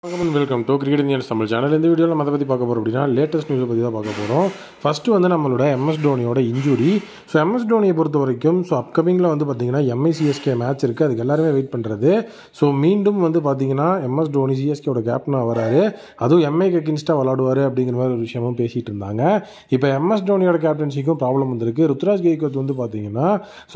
Welcome to cricket Indians Tamil channel. இந்த வீடியோவில் நம்ம அதை பற்றி பார்க்க போகிறோம் அப்படின்னா லேட்டஸ்ட் நியூஸை பற்றி தான் பார்க்க போகிறோம். ஃபஸ்ட்டு வந்து நம்மளோட எம்எஸ் டோனியோட இன்ஜுரி. ஸோ எம்எஸ் டோனியை பொறுத்த வரைக்கும் அப்கமிங்கில் வந்து பார்த்திங்கன்னா எம்ஐ சிஎஸ்கே மேட்ச் இருக்குது, அதுக்கு எல்லாருமே வெயிட் பண்ணுறது. ஸோ மீண்டும் வந்து பார்த்திங்கன்னா எம்எஸ் டோனி சிஎஸ்கேவோட கேப்டனாக வராரு, அதுவும் எம்ஐக்கு அகென்ஸ்டாக விளாடுவார் அப்படிங்கிற மாதிரி ஒரு விஷயமும் பேசிகிட்டு இருந்தாங்க. இப்போ எம்எஸ் டோனியோட கேப்டன்சிக்கும் ப்ராப்ளம் வந்திருக்கு. ருத்ராஜ் கெய்க்வாத் வந்து பார்த்திங்கன்னா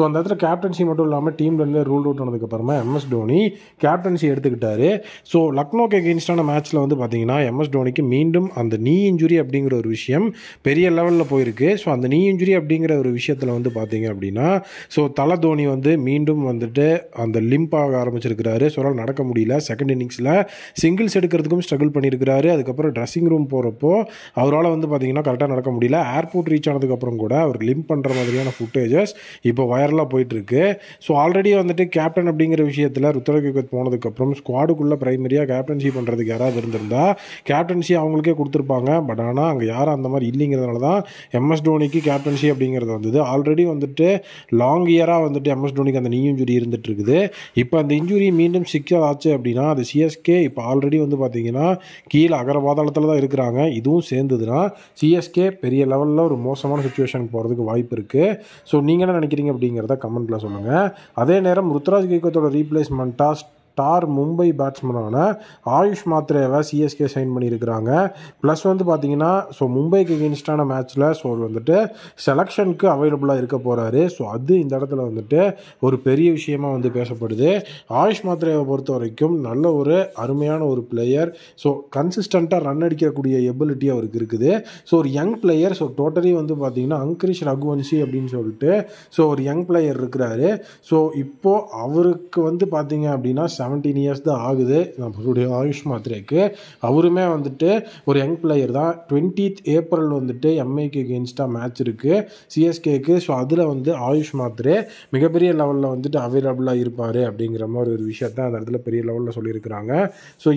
அந்த இடத்துல கேப்டன்சி மட்டும் இல்லாமல் டீம்லேருந்து ரூல் அவுட் ஆனதுக்கப்புறமா எம்எஸ் டோனி கேப்டன்சி எடுத்துக்கிட்டாரு. ஸோ லக்னோக்கு அகென்ஸ்டான மேட்ச்சில் வந்து பார்த்தீங்கன்னா எம்எஸ் டோனிக்கு மீண்டும் அந்த நீ இன்ஜுரி அப்படிங்கிற ஒரு விஷயம் பெரிய லெவலில் போயிருக்கு. ஸோ அந்த நீ இன்ஜுரி அப்படிங்கிற ஒரு விஷயத்தில் வந்து பார்த்தீங்க அப்படின்னா தலை தோனி வந்து மீண்டும் வந்துட்டு அந்த லிம்ப் ஆக ஆரம்பிச்சிருக்கிறாரு. ஸோ அவரால் நடக்க முடியல. செகண்ட் இன்னிங்ஸில் சிங்கிள்ஸ் எடுக்கிறதுக்கும் ஸ்ட்ரகிள் பண்ணியிருக்கிறாரு. அதுக்கப்புறம் ட்ரெஸ்ஸிங் ரூம் போகிறப்போ அவரால் வந்து பார்த்தீங்கன்னா கரெக்டாக நடக்க முடியல. ஏர்போர்ட் ரீச் ஆனதுக்கப்புறம் கூட அவர் லிம்ப் பண்ணுற மாதிரியான ஃபுட்டேஜஸ் இப்போ வைரலாக போயிட்டுருக்கு. ஸோ ஆல்ரெடி வந்துட்டு கேப்டன் அப்படிங்கிற விஷயத்தில் ருத்ராஜ் கெய்க்வாத் போனதுக்கப்புறம் ஸ்குவாடுக்குள்ளே பிரைமரியாக கேப்டன்சி பண்ணுறதுக்கு யாராவது இருந்திருந்தா கேப்டன்சி அவங்களுக்கே கொடுத்துருப்பாங்க. பட் ஆனால் அங்கே யாரும் அந்த மாதிரி இல்லைங்கிறதுனால தான் எம்எஸ் டோனிக்கு கேப்டன்சி அப்படிங்கிறது வந்தது. ஆல்ரெடி வந்துட்டு லாங் இயராக வந்துட்டு எம்எஸ் டோனிக்கு அந்த நீ இன்ஜுரி இருந்துட்டு இருக்குது. இப்போ அந்த இன்ஜுரி மீண்டும் சிக்கல் ஆச்சு அப்படின்னா அது சிஎஸ்கே இப்போ ஆல்ரெடி வந்து பார்த்தீங்கன்னா கீழே அகரபாதாளத்தில் தான் இருக்கிறாங்க. இதுவும் சேர்ந்ததுன்னா சிஎஸ்கே பெரிய லெவலில் ஒரு மோசமான சுச்சுவேஷனுக்கு போகிறதுக்கு வாய்ப்பு இருக்குது. ஸோ நீங்கள் என்ன நினைக்கிறீங்க அப்படிங்கிறத கமெண்ட்டில் சொல்லுங்கள். அதே நேரம் ருத்ராஜ் கெய்க்வாத்தோட ரீப்ளேஸ்மெண்ட்டாக ஸ்டார் மும்பை பேட்ஸ்மேனான ஆயுஷ் மாத்ரேவை சிஎஸ்கே சைன் பண்ணியிருக்கிறாங்க. ப்ளஸ் வந்து பார்த்தீங்கன்னா மும்பைக்கு எகென்ஸ்டான மேட்ச்சில் வந்துட்டு செலெக்ஷனுக்கு அவைலபிளாக இருக்க போகிறாரு. ஸோ அது இந்த இடத்துல வந்துட்டு ஒரு பெரிய விஷயமாக வந்து பேசப்படுது. ஆயுஷ் மாத்ரேவை பொறுத்த வரைக்கும் நல்ல ஒரு அருமையான ஒரு பிளேயர். கன்சிஸ்டண்ட்டாக ரன் அடிக்கக்கூடிய எபிலிட்டி அவருக்கு இருக்குது. ஒரு யங் பிளேயர். டோட்டலி வந்து பார்த்தீங்கன்னா அங்கிரிஷ் ரகுவன்சி அப்படின்னு சொல்லிட்டு ஒரு யங் பிளேயர் இருக்கிறாரு. இப்போது அவருக்கு வந்து பார்த்தீங்க அப்படின்னா 17 இயர்ஸ் தான் ஆகுது நம்மளுடைய ஆயுஷ் மாத்ரேக்கு. அவருமே வந்துட்டு ஒரு யங் பிளேயர் தான். 20th ஏப்ரல் வந்துட்டு எம்ஐக்கு அகென்ஸ்டாக மேட்ச் இருக்குது சிஎஸ்கேக்கு. அதில் வந்து ஆயுஷ் மாத்ரே மிகப்பெரிய லெவலில் வந்துட்டு அவைலபிளாக இருப்பார் அப்படிங்கிற மாதிரி ஒரு விஷயத்த அந்த இடத்துல பெரிய லெவலில் சொல்லியிருக்கிறாங்க.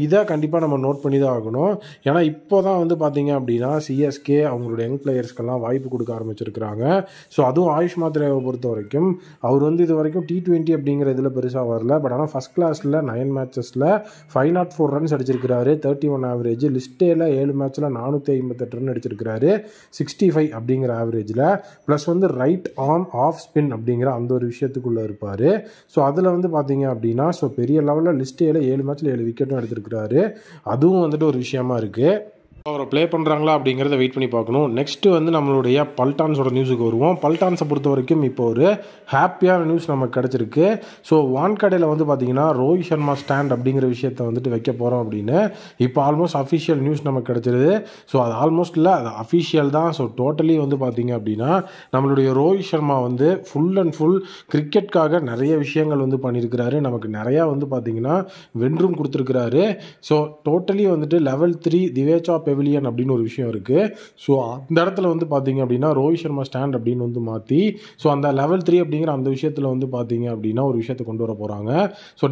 இதை கண்டிப்பாக நம்ம நோட் பண்ணி தான் ஆகணும். ஏன்னா இப்போ தான் வந்து பார்த்தீங்க அப்படின்னா சிஎஸ்கே அவங்களோட யங் பிளேயர்ஸ்க்கெல்லாம் வாய்ப்பு கொடுக்க ஆரம்பிச்சிருக்கிறாங்க. அதுவும் ஆயுஷ் மாத்ரேவை பொறுத்த வரைக்கும் அவர் வந்து இது வரைக்கும் T20 அப்படிங்கிற இதில் பெருசாக வரல. பட் ஆனால் ஃபஸ்ட் கிளாஸில் 9 மேட்சஸில் 504 ரன்ஸ் அடிச்சிருக்கிறாரு. 31 ஆவரேஜ். லிஸ்டேல 7 மேட்ச்சில் 458 ரன் அடிச்சிருக்கிறாரு 65 அப்படிங்கிற ஆவரேஜில். ப்ளஸ் வந்து ரைட் ஆர்ம் ஆஃப் ஸ்பின் அப்படிங்கிற அந்த ஒரு விஷயத்துக்குள்ளே இருப்பார். அதில் வந்து பார்த்தீங்க அப்படின்னா பெரிய லெவலில் லிஸ்டேல 7 மேட்ச்சில் 7 விக்கெட்டும் எடுத்திருக்கிறாரு. அதுவும் வந்துட்டு ஒரு விஷயமா இருக்குது. அவரை ப்ளே பண்ணுறாங்களா அப்படிங்கிறத வெயிட் பண்ணி பார்க்கணும். நெக்ஸ்ட்டு வந்து நம்மளுடைய பல்டான்ஸோட நியூஸுக்கு வருவோம். பல்டான்ஸை பொறுத்த வரைக்கும் இப்போ ஒரு ஹாப்பியான நியூஸ் நமக்கு கிடச்சிருக்கு. வான்கடையில் வந்து பார்த்திங்கன்னா ரோஹித் சர்மா ஸ்டாண்ட் அப்படிங்கிற விஷயத்தை வந்துட்டு வைக்க போகிறோம் அப்படின்னு இப்போ ஆல்மோஸ்ட் அஃபிஷியல் நியூஸ் நமக்கு கிடச்சிருது. அது ஆல்மோஸ்ட் இல்லை, அது அஃபிஷியல் தான். டோட்டலி வந்து பார்த்திங்க அப்படின்னா நம்மளுடைய ரோஹித் சர்மா வந்து ஃபுல் அண்ட் ஃபுல் கிரிக்கெட்காக நிறைய விஷயங்கள் வந்து பண்ணியிருக்கிறாரு. நமக்கு நிறையா வந்து பார்த்திங்கன்னா வென்றும் கொடுத்துருக்கிறாரு. டோட்டலி வந்துட்டு லெவல் 3 திவேச்சா பெவிலியன் அப்படின்னு ஒரு விஷயம் இருக்குது. அந்த இடத்துல வந்து பார்த்தீங்க அப்படின்னா ரோஹித் சர்மா ஸ்டாண்ட் அப்படின்னு வந்து மாற்றி அந்த லெவல் 3 அப்படிங்கிற அந்த விஷயத்தில் வந்து பார்த்தீங்க அப்படின்னா ஒரு விஷயத்தை கொண்டு வர போகிறாங்க.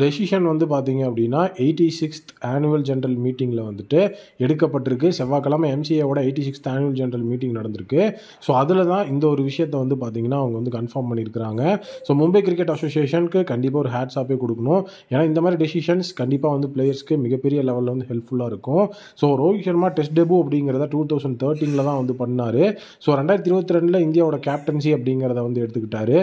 டெசிஷன் வந்து பார்த்தீங்க அப்படின்னா 86th ஆனுவல் ஜெனரல் மீட்டிங்கில் வந்துட்டு எடுக்கப்பட்டிருக்கு. செவ்வாய்க்கிழமை எம்சிஏவோட 86th ஆனுவல் ஜெனரல் மீட்டிங் நடந்திருக்கு. அதில் தான் இந்த ஒரு விஷயத்தை வந்து பார்த்தீங்கன்னா அவங்க வந்து கன்ஃபார்ம் பண்ணியிருக்கிறாங்க. மும்பை கிரிக்கெட் அசோசியேஷனுக்கு கண்டிப்பாக ஒரு ஹேட்ஸ் ஆஃபே கொடுக்கணும். ஏன்னா இந்த மாதிரி டெசிஷன்ஸ் கண்டிப்பாக வந்து பிளேயர்ஸ்க்கு மிகப்பெரிய லெவலில் வந்து ஹெல்ப்ஃபுல்லாக இருக்கும். ரோஹித் சர்மா டெஸ்ட் டெபு அப்படிங்கிறத 2013 தான் வந்து பண்ணார். 2022 இந்தியாவோட கேப்டன்சி அப்படிங்கிறத வந்து எடுத்துக்கிட்டாரு.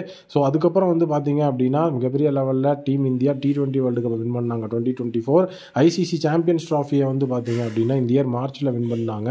அதுக்கப்புறம் வந்து பார்த்தீங்க அப்படின்னா மிகப்பெரிய லெவலில் team India T20 world cup win பண்ணாங்க. 2024 ஐசிசி சாம்பியன்ஸ் ட்ராஃபியை வந்து பார்த்தீங்க அப்படின்னா இந்த இயர் மார்ச்சில் வின் பண்ணாங்க.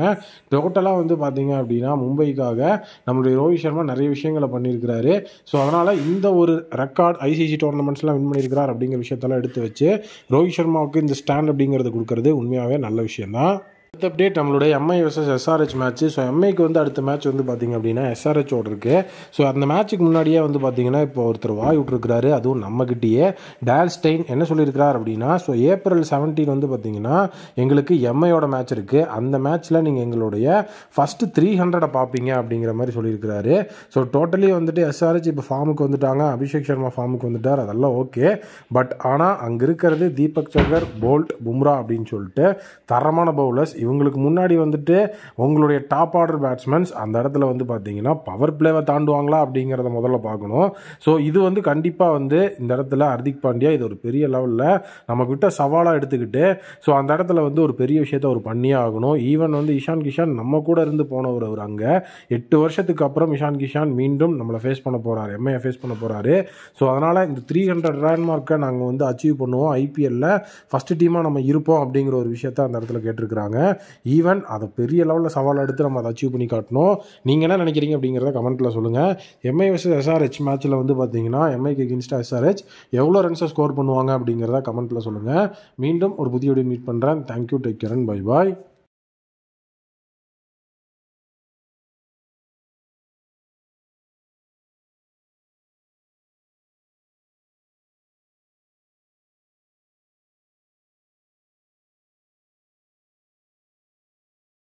டோட்டலாக வந்து பார்த்தீங்க அப்படின்னா மும்பைக்காக நம்மளுடைய ரோஹித் சர்மா நிறைய விஷயங்களை பண்ணியிருக்கிறாரு. அதனால் இந்த ஒரு ரெக்கார்ட் ஐசிசி டோர்னமெண்ட்ஸ்லாம் வின் பண்ணியிருக்கிறார் அப்படிங்கிற விஷயத்தெல்லாம் எடுத்து வச்சு ரோஹித் சர்மாவுக்கு இந்த ஸ்டாண்ட் அப்படிங்கிறது கொடுக்கறது உண்மையாகவே நல்ல விஷயம்தான். அடுத்த அப்டேட் நம்மளுடைய எம்ஐ vs SRH மேட்ச்சு. எம்ஐக்கு வந்து அடுத்த மேட்ச் வந்து பார்த்திங்க அப்படின்னா SRHோட இருக்குது. அந்த மேட்ச்சுக்கு முன்னாடியே வந்து பார்த்திங்கன்னா இப்போ ஒருத்தர் வாய் விட்டுருக்கிறாரு. அதுவும் நம்மக்கிட்டேயே டால் ஸ்டெயின் என்ன சொல்லியிருக்கிறார் அப்படின்னா ஏப்ரல் 17 வந்து பார்த்திங்கன்னா எங்களுக்கு எம்ஐயோட மேட்ச் இருக்குது. அந்த மேட்ச்சில் நீங்கள் எங்களுடைய ஃபஸ்ட்டு 300 பார்ப்பீங்க அப்படிங்கிற மாதிரி சொல்லியிருக்கிறாரு. டோட்டலி வந்துட்டு SRH இப்போ ஃபார்முக்கு வந்துட்டாங்க. அபிஷேக் சர்மா ஃபார்முக்கு வந்துட்டார். அதெல்லாம் ஓகே. பட் ஆனால் அங்கே இருக்கிறது தீபக் சகர், போல்ட், பும்ரா அப்படின்னு சொல்லிட்டு தரமான பவுலர்ஸ். இவங்களுக்கு முன்னாடி வந்துட்டு உங்களுடைய டாப் ஆர்டர் பேட்ஸ்மேன்ஸ் அந்த இடத்துல வந்து பார்த்தீங்கன்னா பவர் பிளேவை தாண்டுவாங்களா அப்படிங்கிறத முதல்ல பார்க்கணும். ஸோ இது வந்து கண்டிப்பாக வந்து இந்த இடத்துல ஹர்திக் பாண்டியா இது ஒரு பெரிய லெவலில் நம்மக்கிட்ட சவாலாக எடுத்துக்கிட்டு ஸோ அந்த இடத்துல வந்து ஒரு பெரிய விஷயத்தை அவர் பண்ணியே ஆகணும். ஈவன் வந்து இஷான் கிஷான் நம்ம கூட இருந்து போனவர் அவர் அங்கே 8 வருஷத்துக்கு அப்புறம் இஷான் கிஷான் மீண்டும் நம்மளை ஃபேஸ் பண்ண போகிறாரு, எம்ஐயை ஃபேஸ் பண்ண போகிறாரு. ஸோ அதனால் இந்த 300 ரன் மார்க்கை நாங்கள் வந்து அச்சீவ் பண்ணுவோம், ஐபிஎல்லில் ஃபஸ்ட்டு டீமாக நம்ம இருப்போம் அப்படிங்கிற ஒரு விஷயத்த அந்த இடத்துல கேட்டிருக்கிறாங்க. ஈவன் அதை பெரிய லெவலில் சவால் எடுத்து நம்ம அதை அச்சீவ் பண்ணி காட்டணும். நீங்கள் என்ன நினைக்கிறீங்க அப்படிங்கிறத கமெண்ட்டில் சொல்லுங்கள். எம்ஐ vs எஸ்ஆர்ஹெச் மேட்ச்சில் வந்து பார்த்தீங்கன்னா எம்ஐக்கு எகென்ஸ்டாக எஸ்ஆர்ஹெச் எவ்வளோ ரன்ஸை ஸ்கோர் பண்ணுவாங்க அப்படிங்கிறத கமெண்ட்டில் சொல்லுங்கள். மீண்டும் ஒரு புதிய வீடியோ மீட் பண்ணுறேன். Thank you, take care and bye bye.